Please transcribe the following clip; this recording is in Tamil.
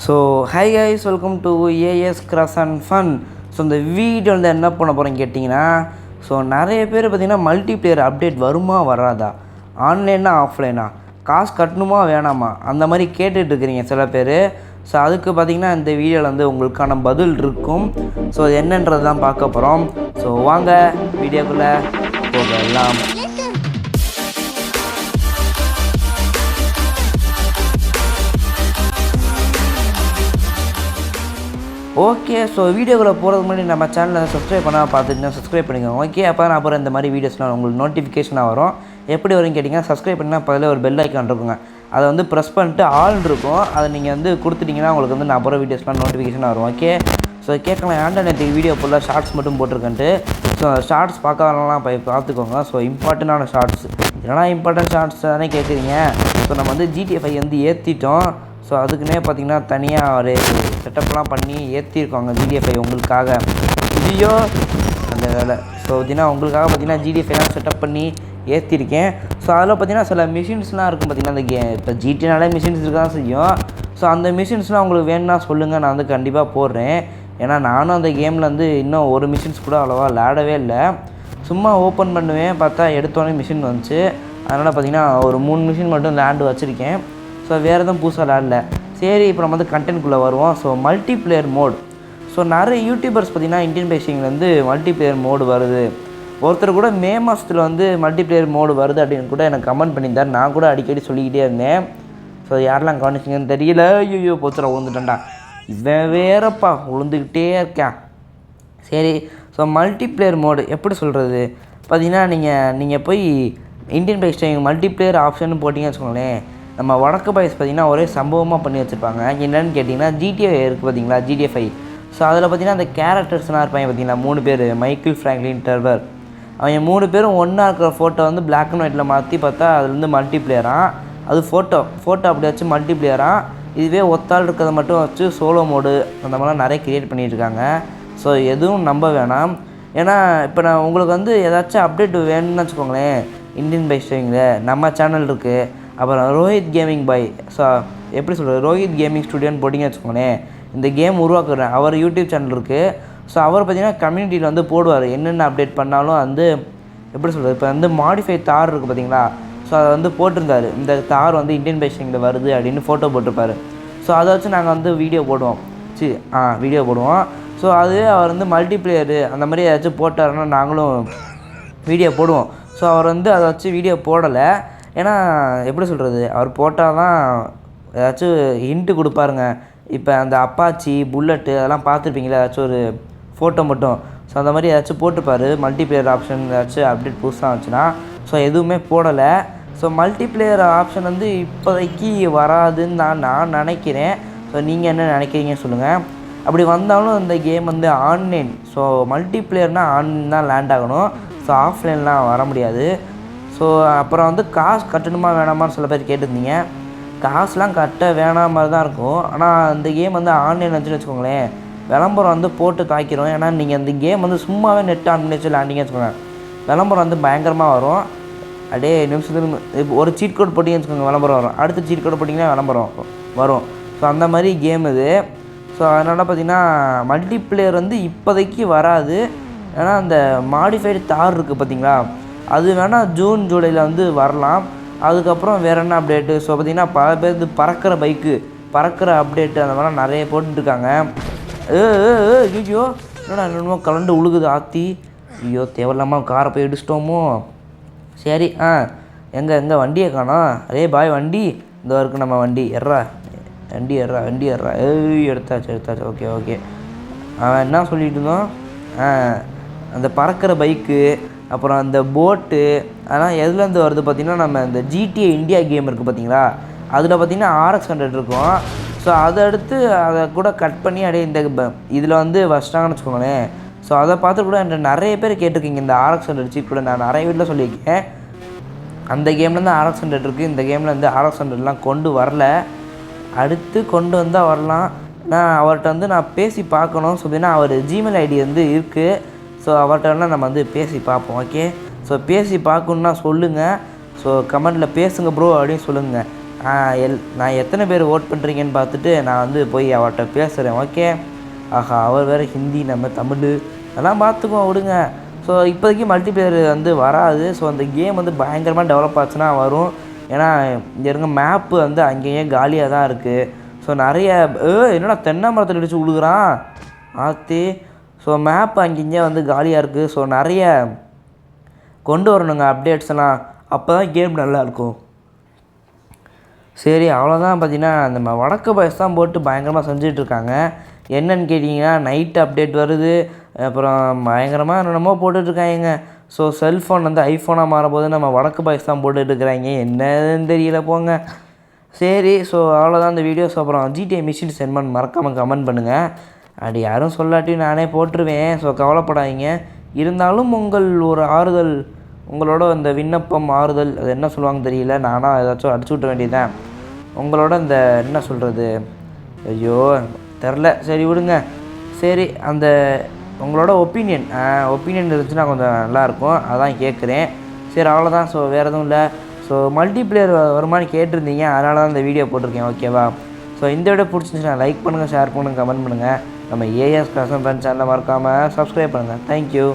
So hi guys, welcome to as cross and fun. So இந்த வீடியோ வந்து என்ன பண்ண போகிறேன்னு கேட்டிங்கன்னா, ஸோ நிறைய பேர் பார்த்திங்கன்னா மல்டிப்ளேயர் அப்டேட் வருமா வராதா, ஆன்லைனா ஆஃப்லைனா, காசு கட்டணுமா வேணாமா, அந்த மாதிரி கேட்டுட்ருக்கிறீங்க சில பேர். ஸோ அதுக்கு பார்த்திங்கன்னா இந்த வீடியோவில் வந்து உங்களுக்கான பதில் இருக்கும். ஸோ அது என்னன்றது தான் பார்க்க போகிறோம். ஸோ வாங்க வீடியோக்குள்ளே போகலாம். ஓகே, ஸோ வீடியோக்குள்ளே போகிறதுக்கு முன்னாடி நம்ம சேனலை சப்ஸ்கிரைப் பண்ணால் பார்த்துட்டு சப்ஸ்கிரைப் பண்ணிக்கோங்க. ஓகே, அப்போ நான் அப்புறம் இந்த மாதிரி வீடியோஸ்லாம் உங்களுக்கு நோட்டிஃபிகேஷனாக வரும். எப்படி வரும்னு கேட்டிங்கன்னா, சப்ஸ்கிரைப் பண்ணால் பதில் ஒரு பெல் ஐக்கான் இருக்குங்க, அதை வந்து ப்ரெஸ் பண்ணிட்டு ஆல் இருக்கும், அதை நீங்கள் வந்து கொடுத்துட்டிங்கன்னா உங்களுக்கு வந்து நான் அப்புறம் வீடியோஸ்லாம் நோட்டிஃபிகேஷனாக வரும். ஓகே, ஸோ கேட்கலாம் ஏன்டா நேற்றுக்கு வீடியோ ஃபுல்லாக ஷார்ட்ஸ் மட்டும் போட்டிருக்கேன்ட்டு. ஸோ ஷார்ட்ஸ் பார்க்காதலாம் பார்த்துக்கோங்க. ஸோ இம்பார்ட்டண்டான ஷார்ட்ஸ், என்னன்னா இம்பார்ட்டன்ட் ஷார்ட்ஸ் தானே கேட்குறீங்க. ஸோ நம்ம வந்து GTA 5 வந்து ஏற்றிட்டோம். ஸோ அதுக்குன்னே பார்த்திங்கன்னா தனியாக ஒரு செட்டப்லாம் பண்ணி ஏற்றிருக்காங்க GTA 5 உங்களுக்காக. வீடியோ அந்த வேலை. ஸோ பார்த்திங்கன்னா உங்களுக்காக பார்த்திங்கன்னா GTA 5 செட்டப் பண்ணி ஏற்றிருக்கேன். ஸோ அதில் பார்த்திங்கன்னா சில மிஷின்ஸ்லாம் இருக்கும் பார்த்திங்கன்னா, அந்த இப்போ GTனாலே மிஷின்ஸ் இருக்க தான் செய்யும். ஸோ அந்த மிஷின்ஸ்லாம் உங்களுக்கு வேணும்னா சொல்லுங்கள், நான் வந்து கண்டிப்பாக போடுறேன். ஏன்னா நானும் அந்த கேமில் வந்து இன்னும் ஒரு மிஷின்ஸ் கூட அவ்வளோவா விளையாடவே இல்லை. சும்மா ஓப்பன் பண்ணுவேன், பார்த்தா எடுத்தோடனே மிஷின் வந்துச்சு. அதனால் பார்த்திங்கன்னா ஒரு 3 மிஷின் மட்டும் லேண்டு வச்சுருக்கேன். ஸோ வேறு எதுவும் புதுசாக விளையாடல. சரி, இப்போ நம்ம வந்து கண்டென்ட்குள்ளே வருவோம். So multiplayer mode. ஸோ நிறைய யூடியூபர்ஸ் பார்த்திங்கன்னா இந்தியன் பேசிங்லேருந்து மல்டிப்ளேயர் மோடு வருது. ஒருத்தர் கூட மே மாதத்தில் வந்து மல்டிப்ளேயர் மோடு வருது அப்படின்னு கூட எனக்கு கமெண்ட் பண்ணியிருந்தார். நான் கூட அடிக்கடி சொல்லிக்கிட்டே இருந்தேன். ஸோ யாரெல்லாம் கவனிச்சிங்கன்னு தெரியல. ஐயோ போச்சுரா, விழுந்துட்டேன்டா, இவன் வேறப்பா விழுந்துக்கிட்டே இருக்கேன். சரி, ஸோ மல்டிப்ளேயர் மோடு எப்படி சொல்கிறது பார்த்திங்கன்னா, நீங்கள் போய் இந்தியன் பேசிங் மல்டிப்ளேயர் ஆப்ஷன் போட்டிங்கன்னு வச்சுக்கோங்களேன், நம்ம வடக்கு பாய்ஸ் பார்த்திங்கன்னா ஒரே சம்பவமாக பண்ணி வச்சுருப்பாங்க. என்னென்னு கேட்டிங்கன்னா, GTA இருக்குது பார்த்திங்களா, GTA 5. ஸோ அதில் பார்த்திங்கன்னா அந்த கேரக்டர்ஸ்லாம் இருப்பாங்க பார்த்திங்களா, 3 பேர், மைக்கேல், ஃப்ராங்க்லின், டர்வர். அவங்க 3 பேரும் ஒன்றா இருக்கிற ஃபோட்டோ வந்து பிளாக் அண்ட் ஒயிட்டில் மாற்றி பார்த்தா அது வந்து மல்டிப்ளேயராக, அது ஃபோட்டோ அப்படி வச்சு மல்டிப்ளேயராக. இதுவே ஒத்தாள் இருக்கிறத மட்டும் வச்சு சோலோ மோடு அந்த மாதிரிலாம் நிறைய க்ரியேட் பண்ணிகிட்ருக்காங்க. ஸோ எதுவும் நம்ப வேணாம். ஏன்னா இப்போ நான் உங்களுக்கு வந்து ஏதாச்சும் அப்டேட் வேணும்னு வச்சுக்கோங்களேன், இந்தியன் பைஸ்டிங்கில் நம்ம சேனல் இருக்குது. அப்புறம் ரோஹித் கேமிங் பாய், ஸோ எப்படி சொல்கிறது, ரோஹித் கேமிங் ஸ்டுடியோன்னு போட்டிங்கன்னு வச்சுக்கோங்களேன், இந்த கேம் உருவாக்குறேன், அவர் யூடியூப் சேனல் இருக்குது. ஸோ அவர் பார்த்திங்கன்னா கம்யூனிட்டியில் வந்து போடுவார், என்னென்ன அப்டேட் பண்ணாலும் வந்து எப்படி சொல்கிறது. இப்போ வந்து மாடிஃபை தார் இருக்குது பார்த்திங்களா, ஸோ அதை வந்து போட்டிருந்தார், இந்த தார் வந்து இந்தியன் பைஸ்டிங்கில் வருது அப்படின்னு ஃபோட்டோ போட்டிருப்பார். ஸோ அதை வச்சு நாங்கள் வந்து வீடியோ போடுவோம். ஸோ அது அவர் வந்து மல்டிப்ளேயரு அந்த மாதிரி ஏதாச்சும் போட்டாருன்னா நாங்களும் வீடியோ போடுவோம். ஸோ அவர் வந்து அதை வச்சு வீடியோ போடலை. ஏன்னா எப்படி சொல்கிறது, அவர் போட்டால் தான் ஏதாச்சும் ஹிண்ட்டு கொடுப்பாருங்க. இப்போ அந்த அப்பாச்சி, புல்லட்டு அதெல்லாம் பார்த்துருப்பீங்களா, ஏதாச்சும் ஒரு ஃபோட்டோ மட்டும். ஸோ அந்த மாதிரி ஏதாச்சும் போட்டுப்பார், மல்டிப்ளேயர் ஆப்ஷன் ஏதாச்சும் அப்டேட் புதுசாக இருந்துச்சுன்னா. ஸோ எதுவுமே போடலை. ஸோ மல்டிப்ளேயர் ஆப்ஷன் வந்து இப்போதைக்கு வராதுன்னு நான் நினைக்கிறேன். ஸோ நீங்கள் என்ன நினைக்கிறீங்கன்னு சொல்லுங்கள். அப்படி வந்தாலும் இந்த கேம் வந்து ஆன்லைன். ஸோ மல்டிப்ளேயர்னால் ஆன்லைன் தான் லேண்ட் ஆகணும். ஸோ ஆஃப்லைன்லாம் வர முடியாது. ஸோ அப்புறம் வந்து காசு கட்டணுமா வேணாமான்னு சில பேர் கேட்டிருந்தீங்க. காசுலாம் கட்ட வேணாம் மாதிரி தான் இருக்கும். ஆனால் இந்த கேம் வந்து ஆன்லைன் வச்சுன்னு வச்சுக்கோங்களேன், விளம்பரம் வந்து போட்டு தாக்கிறோம். ஏன்னா நீங்கள் இந்த கேம் வந்து சும்மாவே நெட் ஆன் பண்ணி வச்சு விளாண்டிங்கன்னு வச்சுக்கோங்க, விளம்பரம் வந்து பயங்கரமாக வரும். அப்படியே நிமிஷத்துக்கு ஒரு சீட் கோட் போட்டிங்கன்னு வச்சுக்கோங்க, விளம்பரம் வரும். அடுத்த சீட் கோட் போட்டிங்கன்னா விளம்பரம் வரும். ஸோ அந்த மாதிரி கேம் இது. ஸோ அதனால் பார்த்திங்கன்னா மல்டிப்ளேயர் வந்து இப்போதைக்கு வராது. ஏன்னா அந்த மாடிஃபைடு தார் இருக்குது பார்த்திங்களா, அது வேணால் ஜூன் ஜூலையில் வந்து வரலாம். அதுக்கப்புறம் வேறு என்ன அப்டேட்டு. ஸோ பார்த்திங்கன்னா பல பேர் இது பறக்கிற அப்டேட்டு அந்த மாதிரிலாம் நிறைய போட்டுருக்காங்க. ஐயோ என்னடா என்னமோ கலண்டு உழுகுது ஆற்றி. ஐயோ தேவையில்லாமல் காரை போய் இடிச்சிட்டோமோ. சரி, எங்கே வண்டியை காணோம். அதே பாய் வண்டி இந்த வரைக்கும் நம்ம வண்டி வண்டி ஏறா. எடுத்தாச்சு. ஓகே. அவன் என்ன சொல்லிட்டு இருந்தோம், அந்த பறக்கிற பைக்கு, அப்புறம் அந்த போட்டு, அதெல்லாம் எதுலேருந்து வருது பார்த்திங்கன்னா, நம்ம இந்த GTA இந்தியா கேம் இருக்குது பார்த்திங்களா, அதில் பார்த்திங்கன்னா RX 100 இருக்கும். ஸோ அதை எடுத்து அதை கூட கட் பண்ணி அப்படியே இந்த இதில் வந்து வச்சிட்டாங்கன்னு வச்சுக்கோங்களேன். ஸோ அதை பார்த்து கூட என்கிட்ட நிறைய பேர் கேட்டிருக்கீங்க, இந்த RX 100 சீப் கூட நான் நிறைய வீட்டில் சொல்லியிருக்கேன். அந்த கேம்லேருந்து RX 100 இருக்குது, இந்த கேமில் வந்து RX 100லாம் கொண்டு வரல, அடுத்து கொண்டு வந்தால் வரலாம். நான் அவர்கிட்ட வந்து நான் பேசி பார்க்கணும். ஸோ அப்படின்னா அவர் ஜிமெயில் ஐடி வந்து இருக்குது. ஸோ அவர்கிட்டலாம் நம்ம வந்து பேசி பார்ப்போம். ஓகே, ஸோ பேசி பார்க்கணுன்னா சொல்லுங்கள். ஸோ கமெண்டில் பேசுங்க ப்ரோ அப்படின்னு சொல்லுங்கள். நான் எத்தனை பேர் ஓட் பண்ணுறீங்கன்னு பார்த்துட்டு நான் வந்து போய் அவர்கிட்ட பேசுகிறேன். ஓகே. ஆஹா, அவர் வேறு ஹிந்தி, நம்ம தமிழ், அதெல்லாம் பார்த்துக்குவோம், விடுங்க. ஸோ இப்போதைக்கு மல்டிப்ளேயர் வந்து வராது. ஸோ அந்த கேம் வந்து பயங்கரமாக டெவலப் ஆச்சுன்னா வரும். ஏன்னா இங்கே இருக்க மேப்பு வந்து அங்கேயே காலியாக தான் இருக்குது. ஸோ நிறைய என்னடா தென்னை மரத்தில் இடிச்சு விழுகுறான் ஆத்தி. ஸோ மேப்பு அங்கேயே வந்து காலியாக இருக்குது. ஸோ நிறைய கொண்டு வரணுங்க அப்டேட்ஸ் எல்லாம், அப்போ தான் கேம் நல்லாயிருக்கும். சரி, அவ்வளோதான். பார்த்தீங்கன்னா நம்ம வடக்கு பாய்ஸ் தான் போட்டு பயங்கரமாக செஞ்சிட்ருக்காங்க. என்னன்னு கேட்டிங்கன்னா நைட் அப்டேட் வருது, அப்புறம் பயங்கரமாக என்னென்னமோ போட்டுட்ருக்காங்க. ஸோ செல்ஃபோன் வந்து ஐஃபோனாக மாறும்போது நம்ம வடக்கு பாய்ஸ் தான் போட்டுட்ருக்குறாங்க, என்னதுன்னு தெரியல போங்க. சரி, ஸோ அவ்வளோதான் இந்த வீடியோஸ். அப்புறம் ஜிடிஏ மிஷின் சென்ட் பண்ண மறக்காமல் கமெண்ட் பண்ணுங்கள். அப்படி யாரும் சொல்லாட்டியும் நானே போட்டுருவேன். ஸோ கவலைப்படாதீங்க. இருந்தாலும் உங்கள் ஒரு ஆறுதல், உங்களோட இந்த விண்ணப்பம் ஆறுதல், அது என்ன சொல்லுவாங்க தெரியல, நானாக ஏதாச்சும் அடிச்சு விட்ட வேண்டியதுதான். உங்களோட இந்த என்ன சொல்கிறது, ஐயோ தெரில, சரி விடுங்க. சரி, அந்த உங்களோட ஒப்பீனியன் இருந்துச்சுன்னா கொஞ்சம் நல்லாயிருக்கும், அதான் கேட்குறேன். சரி, அவ்வளோதான். ஸோ வேறு எதுவும் இல்லை. ஸோ மல்டிப்ளேயர் வருமானு கேட்டிருந்தீங்க, அதனால தான் இந்த வீடியோ போட்டிருக்கேன். ஓகேவா? ஸோ இந்த வீடியோ பிடிச்சிருந்துச்சுன்னா லைக் பண்ணுங்கள், ஷேர் பண்ணுங்கள், கமெண்ட் பண்ணுங்கள். நம்ம ஏஎஸ் கிளாஸ் ஃப்ரெண்ட்ஸ் சேனலை மறக்காமல் சப்ஸ்கிரைப் பண்ணுங்கள். தேங்க்யூ.